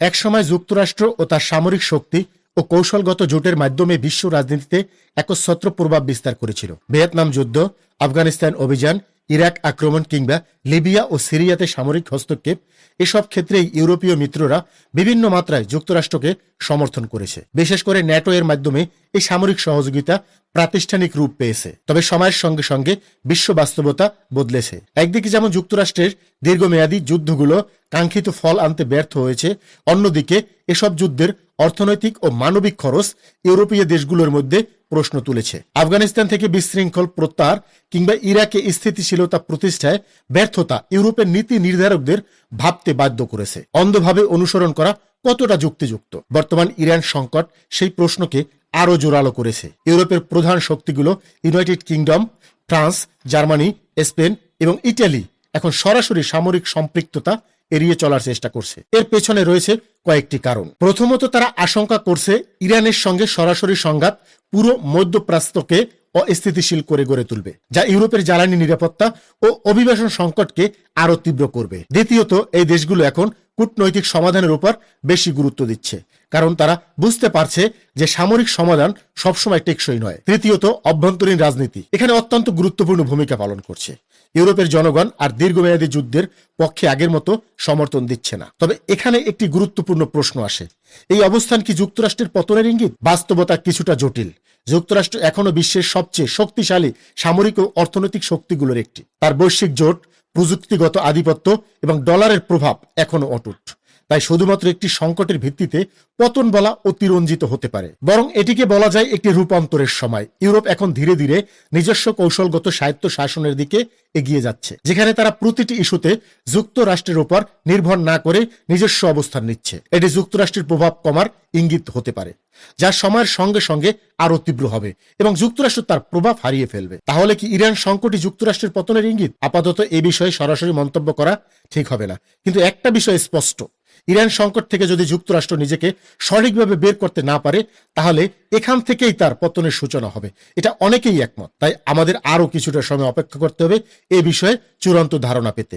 একসময় যুক্তরাষ্ট্র ও তার সামরিক শক্তি ও কৌশলগত জোটের মাধ্যমে বিশ্ব রাজনীতিতে একচ্ছত্র প্রভাব বিস্তার করেছিল। ভিয়েতনাম যুদ্ধ, আফগানিস্তান অভিযান, ইরাক আক্রমণ কিংবা লিবিয়া ও সিরিয়াতে সামরিক হস্তক্ষেপ, এসব ক্ষেত্রেই ইউরোপীয় মিত্ররা বিভিন্ন মাত্রায় যুক্তরাষ্ট্রকে সমর্থন করেছে। বিশেষ করে ন্যাটো এর মাধ্যমে এই সামরিক সহযোগিতা প্রাতিষ্ঠানিক রূপ পেয়েছে। তবে সময়ের সঙ্গে সঙ্গে বিশ্ব বাস্তবতা বদলেছে। একদিকে যেমন যুক্তরাষ্ট্রের দীর্ঘমেয়াদী যুদ্ধগুলো কাঙ্ক্ষিত ফল আনতে ব্যর্থ হয়েছে, অন্যদিকে এসব যুদ্ধের অর্থনৈতিক ও মানবিক খরচ ইউরোপীয় দেশগুলোর মধ্যে প্রশ্ন তুলেছে। আফগানিস্তান থেকে বিশৃঙ্খল প্রত্যাহার কিংবা ইরাকে স্থিতিশীলতা প্রতিষ্ঠায় ব্যর্থতা ইউরোপের নীতি নির্ধারকদের ভাবতে বাধ্য করেছে, অন্ধভাবে অনুসরণ করা কতটা যুক্তিযুক্ত। বর্তমান ইরান সংকট সেই প্রশ্নকে আরও জোরালো করেছে। ইউরোপের প্রধান শক্তিগুলো United Kingdom, France, Germany, Spain এবং ইটালি এখন সরাসরি সামরিক সম্পৃক্ততা এড়িয়ে চলার চেষ্টা করছে। এর পেছনে রয়েছে কয়েকটি কারণ। প্রথমত, তারা আশঙ্কা করছে ইরানের সঙ্গে সরাসরি সংঘাত পুরো মধ্যপ্রাচ্যকে অস্থিতিশীল করে গড়ে তুলবে, যা ইউরোপের জ্বালানি নিরাপত্তা ও অভিবাসন সংকটকে আরো তীব্র করবে। দ্বিতীয়ত, এই দেশগুলো এখন কূটনৈতিক সমাধানের উপর বেশি গুরুত্ব দিচ্ছে, কারণ তারা বুঝতে পারছে যে সামরিক সমাধান সবসময় টেকসই নয়। তৃতীয়ত, অভ্যন্তরীণ রাজনীতি এখানে অত্যন্ত গুরুত্বপূর্ণ ভূমিকা পালন করছে। ইউরোপের জনগণ আর দীর্ঘমেয়াদী যুদ্ধের পক্ষে আগের মতো সমর্থন দিচ্ছে না। তবে এখানে একটি গুরুত্বপূর্ণ প্রশ্ন আসে, এই অবস্থান কি যুক্তরাষ্ট্রের পতনের ইঙ্গিত? বাস্তবতা কিছুটা জটিল। যুক্তরাষ্ট্র এখনো বিশ্বের সবচেয়ে শক্তিশালী সামরিক ও অর্থনৈতিক শক্তিগুলোর একটি। তার বৈশ্বিক জোট, প্রযুক্তিগত আধিপত্য এবং ডলারের প্রভাব এখনো অটুট। তাই শুধুমাত্র একটি সংকটের ভিত্তিতে পতন বলা অতিরঞ্জিত হতে পারে, বরং এটিকে বলা যায় একটি রূপান্তরের সময়। ইউরোপ এখন ধীরে ধীরে নিজস্ব কৌশলগত স্বায়ত্ত শাসনের দিকে এগিয়ে যাচ্ছে, যেখানে তারা প্রতিটি ইস্যুতে যুক্তরাষ্ট্রের উপর নির্ভর না করে নিজস্ব অবস্থান নিচ্ছে। এটি যুক্তরাষ্ট্রের প্রভাব কমার ইঙ্গিত হতে পারে, যা সময়ের সঙ্গে সঙ্গে আরো তীব্র হবে এবং যুক্তরাষ্ট্র তার প্রভাব হারিয়ে ফেলবে। তাহলে কি ইরান সংকটই যুক্তরাষ্ট্রের পতনের ইঙ্গিত? আপাতত এ বিষয়ে সরাসরি মন্তব্য করা ঠিক হবে না, কিন্তু একটা বিষয় স্পষ্ট, ইরান সংকট থেকে যদি যুক্তরাষ্ট্র নিজেকে সঠিকভাবে বের করতে না পারে, তাহলে এখান থেকেই তার পতনের সূচনা হবে। এটা অনেকেই একমত। তাই আমাদের আরো কিছুটা সময় অপেক্ষা করতে হবে এ বিষয়ে চূড়ান্ত ধারণা পেতে।